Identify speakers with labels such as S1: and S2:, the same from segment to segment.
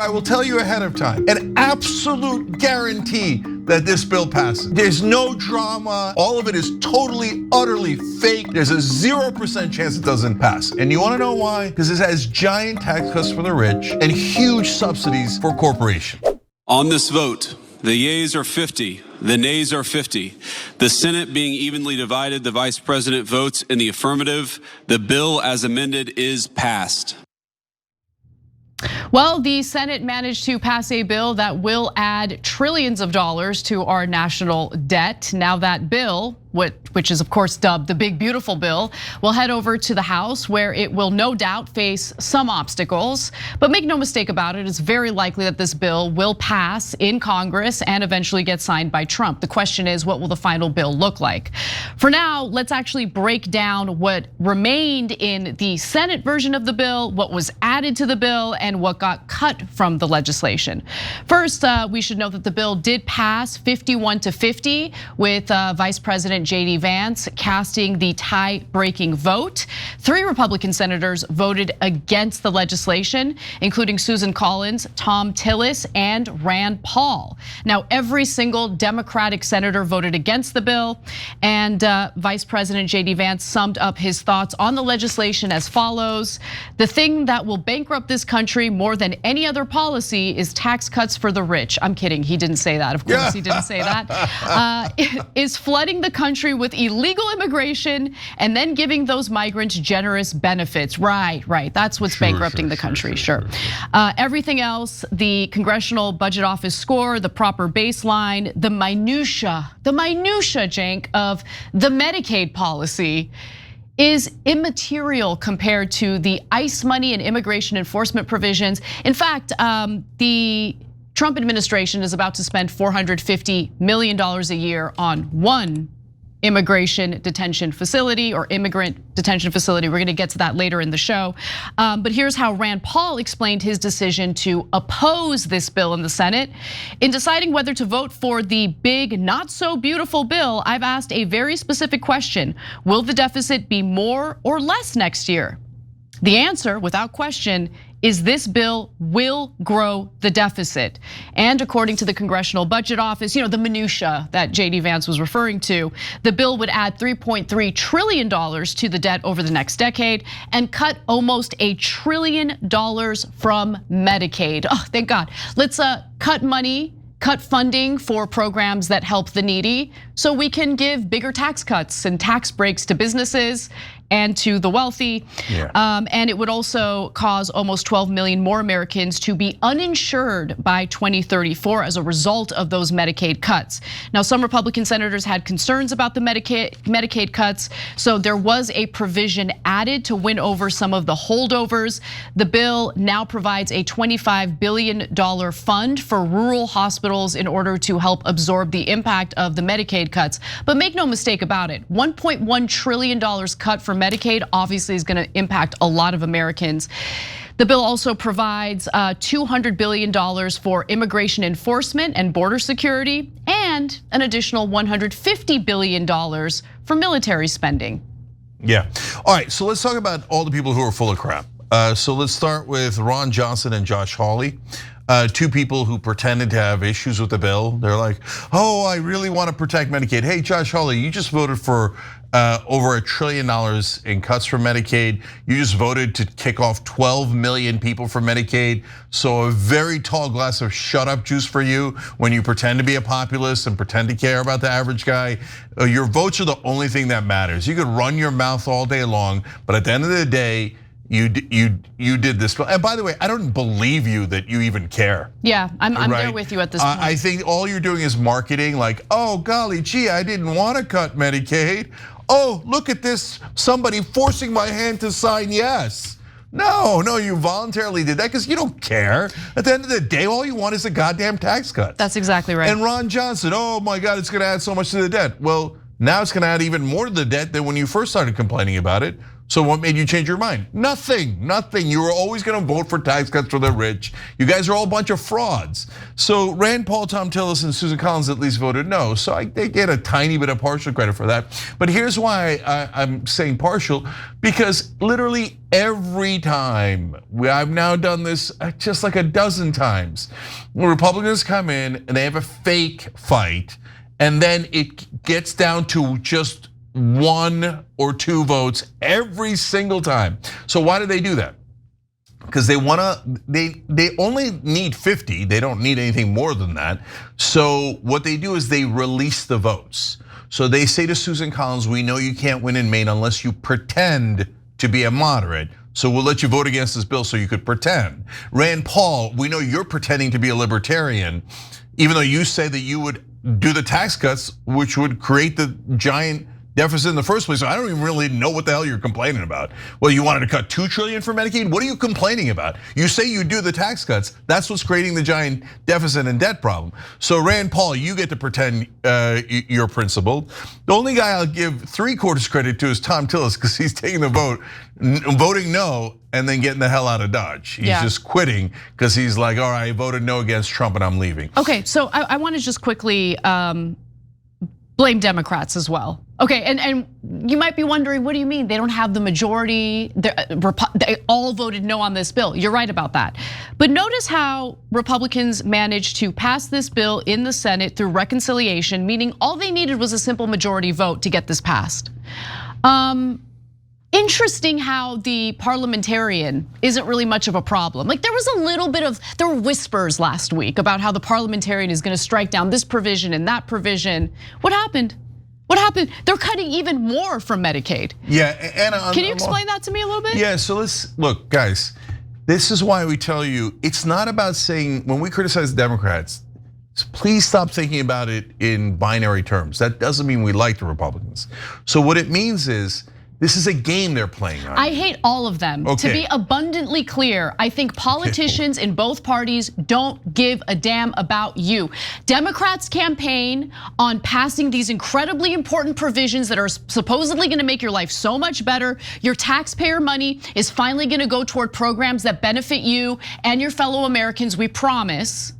S1: I will tell you ahead of time, an absolute guarantee that this bill passes. There's no drama. All of it is totally, utterly fake. There's a 0% chance it doesn't pass. And you wanna know why? Because it has giant tax cuts for the rich and huge subsidies for corporations.
S2: On this vote, the yeas are 50, the nays are 50. The Senate being evenly divided, the Vice President votes in the affirmative. The bill as amended is passed.
S3: Well, the Senate managed to pass a bill that will add trillions of dollars to our national debt. Now that bill, which is of course dubbed the Big Beautiful Bill, will head over to the House, where it will no doubt face some obstacles. But make no mistake about it, it's very likely that this bill will pass in Congress and eventually get signed by Trump. The question is, what will the final bill look like? For now, let's actually break down what remained in the Senate version of the bill, what was added to the bill, and what got cut from the legislation. First, we should note that the bill did pass 51-50 with Vice President JD Vance casting the tie-breaking vote. 3 Republican senators voted against the legislation, including Susan Collins, Tom Tillis, and Rand Paul. Now, every single Democratic senator voted against the bill, and Vice President JD Vance summed up his thoughts on the legislation as follows: the thing that will bankrupt this country more than any other policy is tax cuts for the rich. I'm kidding, he didn't say that. Of course he didn't say that. Is flooding the country with illegal immigration and then giving those migrants generous benefits. Right, that's what's bankrupting the country, sure. Everything else, the Congressional Budget Office score, the proper baseline, the minutia, Cenk, of the Medicaid policy is immaterial compared to the ICE money and immigration enforcement provisions. In fact, the Trump administration is about to spend $450 million a year on one immigration detention facility or immigrant detention facility. We're gonna get to that later in the show. But here's how Rand Paul explained his decision to oppose this bill in the Senate. In deciding whether to vote for the big, not so beautiful bill, I've asked a very specific question. Will the deficit be more or less next year? The answer, without question, is this bill will grow the deficit. And according to the Congressional Budget Office, the minutia that JD Vance was referring to, the bill would add $3.3 trillion to the debt over the next decade and cut almost $1 trillion from Medicaid. Oh, thank God. Let's cut money, cut funding for programs that help the needy so we can give bigger tax cuts and tax breaks to businesses and to the wealthy. And it would also cause almost 12 million more Americans to be uninsured by 2034 as a result of those Medicaid cuts. Now, some Republican senators had concerns about the Medicaid cuts, so there was a provision added to win over some of the holdovers. The bill now provides a $25 billion fund for rural hospitals in order to help absorb the impact of the Medicaid cuts. But make no mistake about it, $1.1 trillion cut for Medicaid obviously is gonna impact a lot of Americans. The bill also provides $200 billion for immigration enforcement and border security, and an additional $150 billion for military spending.
S1: Yeah, all right, so let's talk about all the people who are full of crap. So let's start with Ron Johnson and Josh Hawley. 2 people who pretended to have issues with the bill. They're like, oh, I really want to protect Medicaid. Hey, Josh Hawley, you just voted for over $1 trillion in cuts for Medicaid. You just voted to kick off 12 million people from Medicaid. So a very tall glass of shut up juice for you when you pretend to be a populist and pretend to care about the average guy. Your votes are the only thing that matters. You could run your mouth all day long, but at the end of the day, you did this. And by the way, I don't believe you that you even care.
S3: Yeah, I'm right? There with you at this point.
S1: I think all you're doing is marketing, like, oh golly gee, I didn't want to cut Medicaid. Oh, look at this, somebody forcing my hand to sign yes. No, you voluntarily did that because you don't care. At the end of the day, all you want is a goddamn tax cut.
S3: That's exactly right.
S1: And Ron Johnson, oh my God, it's gonna add so much to the debt. Well, now it's gonna add even more to the debt than when you first started complaining about it. So what made you change your mind? Nothing. You were always gonna vote for tax cuts for the rich. You guys are all a bunch of frauds. So Rand Paul, Tom Tillis, and Susan Collins at least voted no. So they get a tiny bit of partial credit for that. But here's why I'm saying partial, because literally every time, I've now done this just like a dozen times, when Republicans come in and they have a fake fight, and then it gets down to just 1 or 2 votes every single time. So why do they do that? Because they only need 50. They don't need anything more than that. So what they do is they release the votes. So they say to Susan Collins, we know you can't win in Maine unless you pretend to be a moderate. So we'll let you vote against this bill so you could pretend. Rand Paul, we know you're pretending to be a libertarian, even though you say that you would do the tax cuts, which would create the giant deficit in the first place. So I don't even really know what the hell you're complaining about. Well, you wanted to cut $2 trillion for Medicaid? What are you complaining about? You say you do the tax cuts. That's what's creating the giant deficit and debt problem. So Rand Paul, you get to pretend you're principled. The only guy I'll give 3/4 credit to is Tom Tillis, because he's taking the vote, voting no, and then getting the hell out of Dodge. He's just quitting because he's like, all right, I voted no against Trump and I'm leaving.
S3: Okay, so I want to just quickly blame Democrats as well. Okay, and you might be wondering, what do you mean? They don't have the majority, they all voted no on this bill. You're right about that. But notice how Republicans managed to pass this bill in the Senate through reconciliation, meaning all they needed was a simple majority vote to get this passed. Interesting how the parliamentarian isn't really much of a problem. Like there was a little bit of, there were whispers last week about how the parliamentarian is gonna strike down this provision and that provision. What happened? What happened? They're cutting even more from Medicaid.
S1: Yeah, Anna.
S3: Can you explain that to me a little bit?
S1: Yeah, so let's, look, guys, this is why we tell you, it's not about saying, when we criticize the Democrats, please stop thinking about it in binary terms. That doesn't mean we like the Republicans. So what it means is, this is a game they're playing on.
S3: I hate all of them.
S1: Okay.
S3: To be abundantly clear, I think politicians in both parties don't give a damn about you. Democrats campaign on passing these incredibly important provisions that are supposedly gonna make your life so much better. Your taxpayer money is finally gonna go toward programs that benefit you and your fellow Americans, we promise.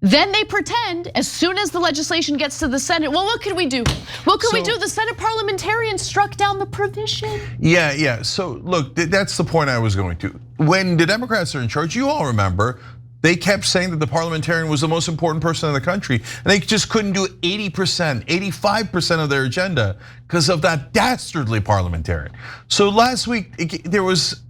S3: Then they pretend, as soon as the legislation gets to the Senate, well, what could we do? What could we do? The Senate parliamentarians struck down the provision.
S1: Yeah, so look, that's the point I was going to. When the Democrats are in charge, you all remember, they kept saying that the parliamentarian was the most important person in the country. And they just couldn't do 80%, 85% of their agenda because of that dastardly parliamentarian. So last week, there was,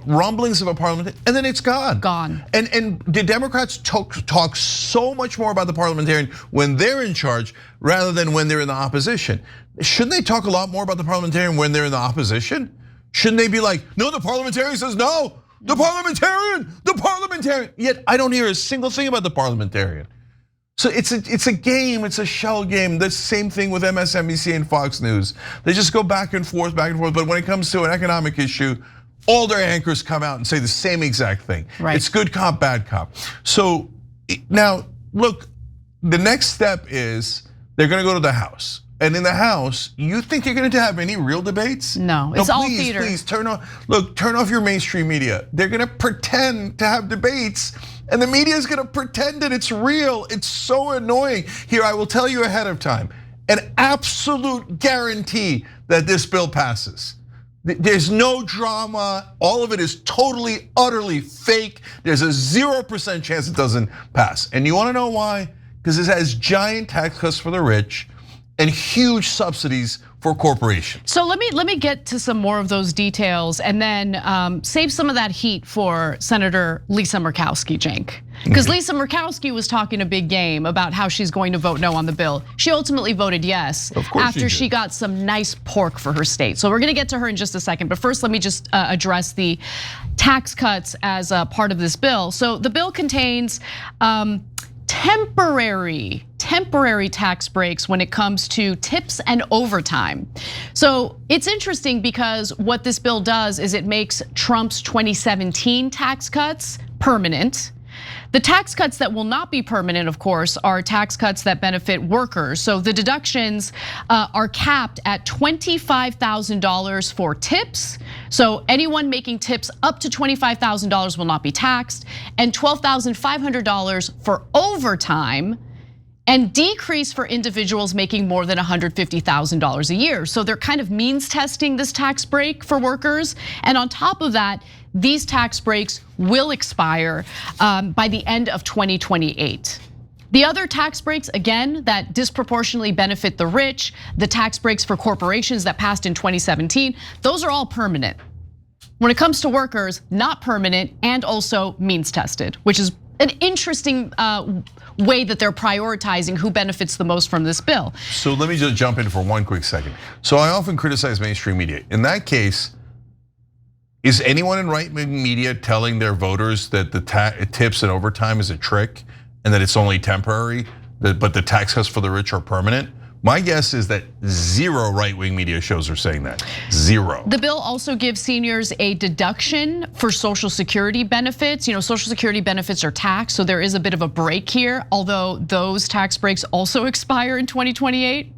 S1: rumblings of a parliament, and then it's gone.
S3: Gone.
S1: And the Democrats talk so much more about the parliamentarian when they're in charge rather than when they're in the opposition. Shouldn't they talk a lot more about the parliamentarian when they're in the opposition? Shouldn't they be like, no, the parliamentarian says no, the parliamentarian. Yet I don't hear a single thing about the parliamentarian. So it's a game, it's a shell game. The same thing with MSNBC and Fox News. They just go back and forth, but when it comes to an economic issue, all their anchors come out and say the same exact thing.
S3: Right.
S1: It's good cop, bad cop. So now, look, the next step is they're gonna go to the House. And in the House, you think you're going to have any real debates?
S3: No, it's all theater.
S1: Please turn off your mainstream media. They're going to pretend to have debates, and the media is going to pretend that it's real. It's so annoying. Here, I will tell you ahead of time, an absolute guarantee that this bill passes. There's no drama. All of it is totally, utterly fake. There's a 0% chance it doesn't pass. And you want to know why? Because it has giant tax cuts for the rich and huge subsidies for corporations.
S3: So let me get to some more of those details and then save some of that heat for Senator Lisa Murkowski, Cenk. Because Lisa Murkowski was talking a big game about how she's going to vote no on the bill. She ultimately voted yes after she got some nice pork for her state. So we're gonna get to her in just a second, but first let me just address the tax cuts as a part of this bill. So the bill contains temporary tax breaks when it comes to tips and overtime. So it's interesting because what this bill does is it makes Trump's 2017 tax cuts permanent. The tax cuts that will not be permanent, of course, are tax cuts that benefit workers. So the deductions are capped at $25,000 for tips. So anyone making tips up to $25,000 will not be taxed, and $12,500 for overtime, and decrease for individuals making more than $150,000 a year. So they're kind of means testing this tax break for workers. And on top of that, these tax breaks will expire by the end of 2028. The other tax breaks, again, that disproportionately benefit the rich, the tax breaks for corporations that passed in 2017, those are all permanent. When it comes to workers, not permanent and also means tested, which is an interesting way that they're prioritizing who benefits the most from this bill.
S1: So let me just jump in for one quick second. So I often criticize mainstream media. In that case, is anyone in right-wing media telling their voters that the tips and overtime is a trick and that it's only temporary, but the tax cuts for the rich are permanent? My guess is that zero right-wing media shows are saying that, zero.
S3: The bill also gives seniors a deduction for Social Security benefits. Social Security benefits are taxed, so there is a bit of a break here, although those tax breaks also expire in 2028.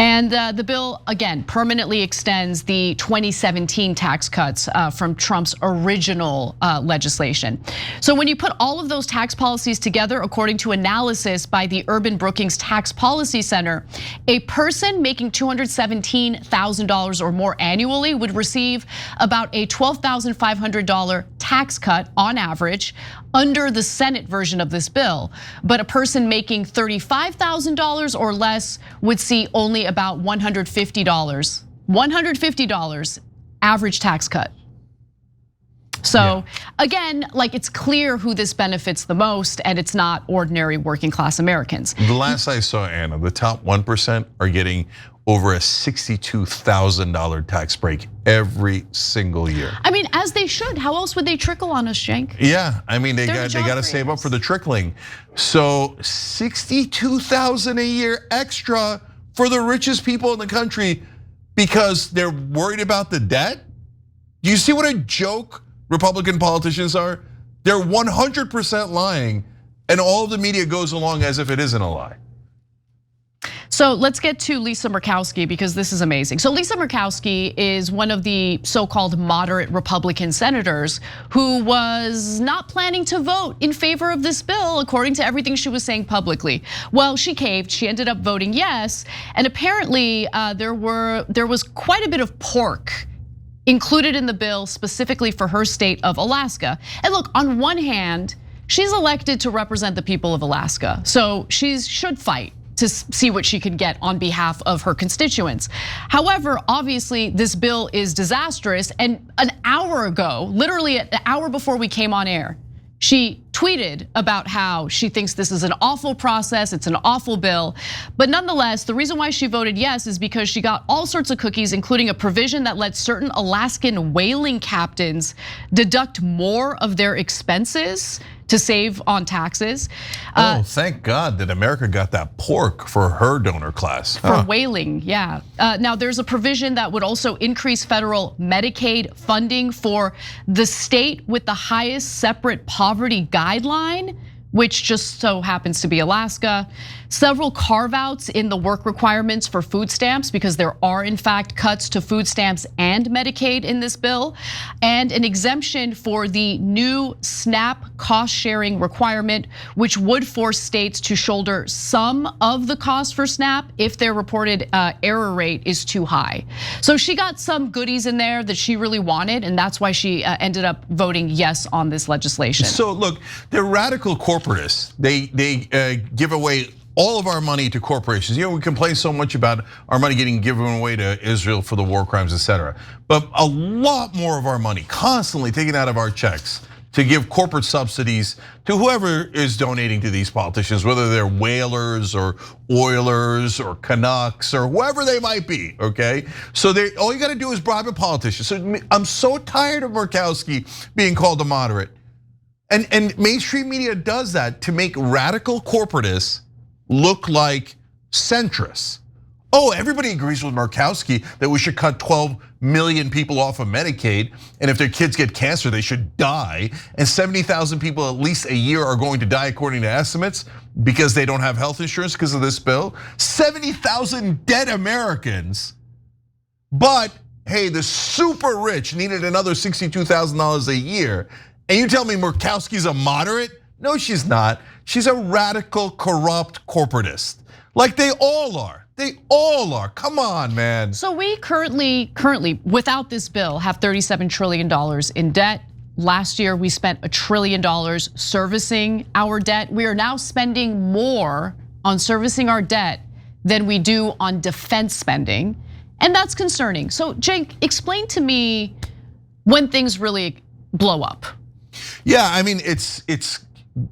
S3: And the bill, again, permanently extends the 2017 tax cuts from Trump's original legislation. So when you put all of those tax policies together, according to analysis by the Urban Brookings Tax Policy Center, a person making $217,000 or more annually would receive about a $12,500 tax cut on average under the Senate version of this bill. But a person making $35,000 or less would see only about $150 average tax cut. So again, like, it's clear who this benefits the most, and it's not ordinary working class Americans.
S1: The last I saw, Anna, the top 1% are getting over a $62,000 tax break every single year.
S3: I mean, as they should. How else would they trickle on us, Cenk?
S1: Yeah, I mean, they got to save up for the trickling. So $62,000 a year extra for the richest people in the country because they're worried about the debt? Do you see what a joke Republican politicians are? They're 100% lying, and all of the media goes along as if it isn't a lie.
S3: So let's get to Lisa Murkowski, because this is amazing. So Lisa Murkowski is one of the so-called moderate Republican senators who was not planning to vote in favor of this bill, according to everything she was saying publicly. Well, she caved, she ended up voting yes, and apparently there was quite a bit of pork included in the bill specifically for her state of Alaska. And look, on one hand, she's elected to represent the people of Alaska, so she should fight to see what she could get on behalf of her constituents. However, obviously this bill is disastrous, and an hour ago, literally an hour before we came on air, she tweeted about how she thinks this is an awful process, it's an awful bill. But nonetheless, the reason why she voted yes is because she got all sorts of cookies, including a provision that lets certain Alaskan whaling captains deduct more of their expenses to save on taxes.
S1: Oh, thank God that America got that pork for her donor class.
S3: For whaling, yeah. Now there's a provision that would also increase federal Medicaid funding for the state with the highest separate poverty guideline, which just so happens to be Alaska. Several carve-outs in the work requirements for food stamps, because there are in fact cuts to food stamps and Medicaid in this bill, and an exemption for the new SNAP cost-sharing requirement, which would force states to shoulder some of the cost for SNAP if their reported error rate is too high. So she got some goodies in there that she really wanted, and that's why she ended up voting yes on this legislation.
S1: So look, they're radical corporatists. They give away all of our money to corporations. We complain so much about our money getting given away to Israel for the war crimes, etc. But a lot more of our money constantly taken out of our checks to give corporate subsidies to whoever is donating to these politicians, whether they're whalers or oilers or Canucks or whoever they might be, okay? So all you gotta do is bribe a politician. So I'm so tired of Murkowski being called a moderate. And mainstream media does that to make radical corporatists look like centrists. Oh, everybody agrees with Murkowski that we should cut 12 million people off of Medicaid, and if their kids get cancer, they should die. And 70,000 people at least a year are going to die according to estimates because they don't have health insurance because of this bill. 70,000 dead Americans. But hey, the super rich needed another $62,000 a year. And you tell me Murkowski's a moderate? No, she's not. She's a radical, corrupt corporatist. Like they all are. They all are. Come on, man.
S3: So we currently, without this bill, have $37 trillion in debt. Last year, we spent $1 trillion servicing our debt. We are now spending more on servicing our debt than we do on defense spending. And that's concerning. So Jake, explain to me when things really blow up.
S1: Yeah, I mean,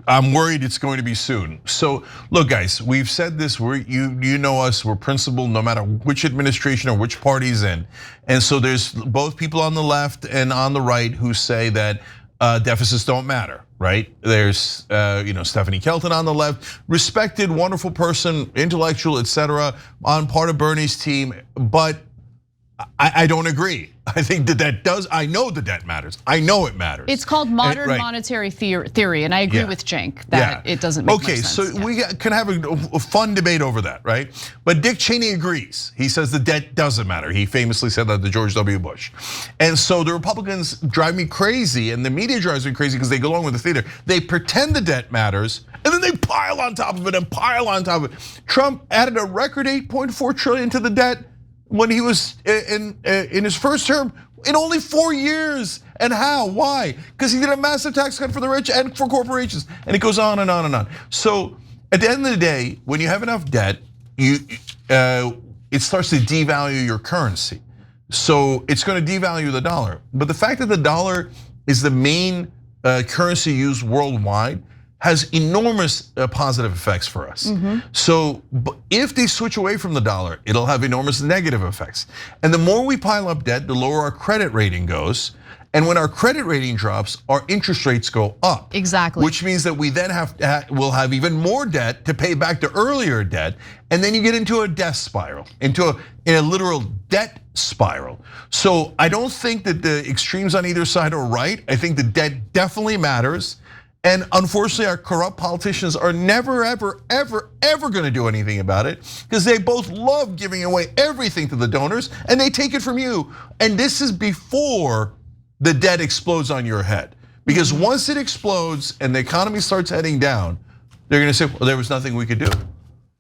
S1: I'm worried it's going to be soon. So look, guys, we've said this, you know us, we're principled no matter which administration or which party's in. And so there's both people on the left and on the right who say that deficits don't matter, right? There's Stephanie Kelton on the left, respected, wonderful person, intellectual, etc., on part of Bernie's team, but I don't agree. I think that does. I know the debt matters. I know it matters.
S3: It's called modern monetary theory, and I agree with Cenk that it doesn't make much sense.
S1: Okay, so we can have a fun debate over that, right? But Dick Cheney agrees. He says the debt doesn't matter. He famously said that to George W. Bush. And so the Republicans drive me crazy, and the media drives me crazy because they go along with the theater. They pretend the debt matters, and then they pile on top of it and pile on top of it. Trump added a record $8.4 trillion to the debt when he was in his first term in only 4 years. And how? Why? Because he did a massive tax cut for the rich and for corporations. And it goes on and on and on. So at the end of the day, when you have enough debt, it starts to devalue your currency. So it's going to devalue the dollar. But the fact that the dollar is the main currency used worldwide has enormous positive effects for us. So if they switch away from the dollar, it'll have enormous negative effects. And the more we pile up debt, the lower our credit rating goes. And when our credit rating drops, our interest rates go up.
S3: Exactly.
S1: Which means that we then will have even more debt to pay back the earlier debt. And then you get into a death spiral, into a literal debt spiral. So I don't think that the extremes on either side are right. I think the debt definitely matters. And unfortunately, our corrupt politicians are never, ever, ever, ever gonna do anything about it because they both love giving away everything to the donors and they take it from you. And this is before the debt explodes on your head. Because once it explodes and the economy starts heading down, they're gonna say, well, there was nothing we could do.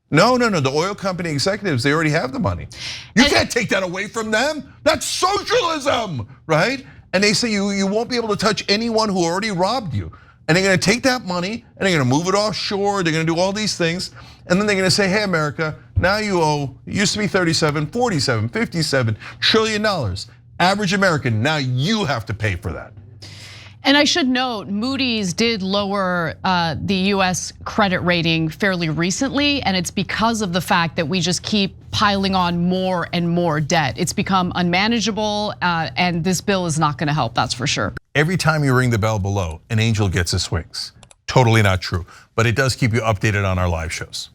S1: No, the oil company executives, they already have the money. You can't take that away from them. That's socialism, right? And they say you won't be able to touch anyone who already robbed you. And they're gonna take that money and they're gonna move it offshore, they're gonna do all these things. And then they're gonna say, hey America, now you owe, it used to be 37, 47, 57 trillion dollars. Average American, now you have to pay for that.
S3: And I should note, Moody's did lower the US credit rating fairly recently, and it's because of the fact that we just keep piling on more and more debt. It's become unmanageable, and this bill is not gonna help, that's for sure.
S1: Every time you ring the bell below, an angel gets his wings. Totally not true, but it does keep you updated on our live shows.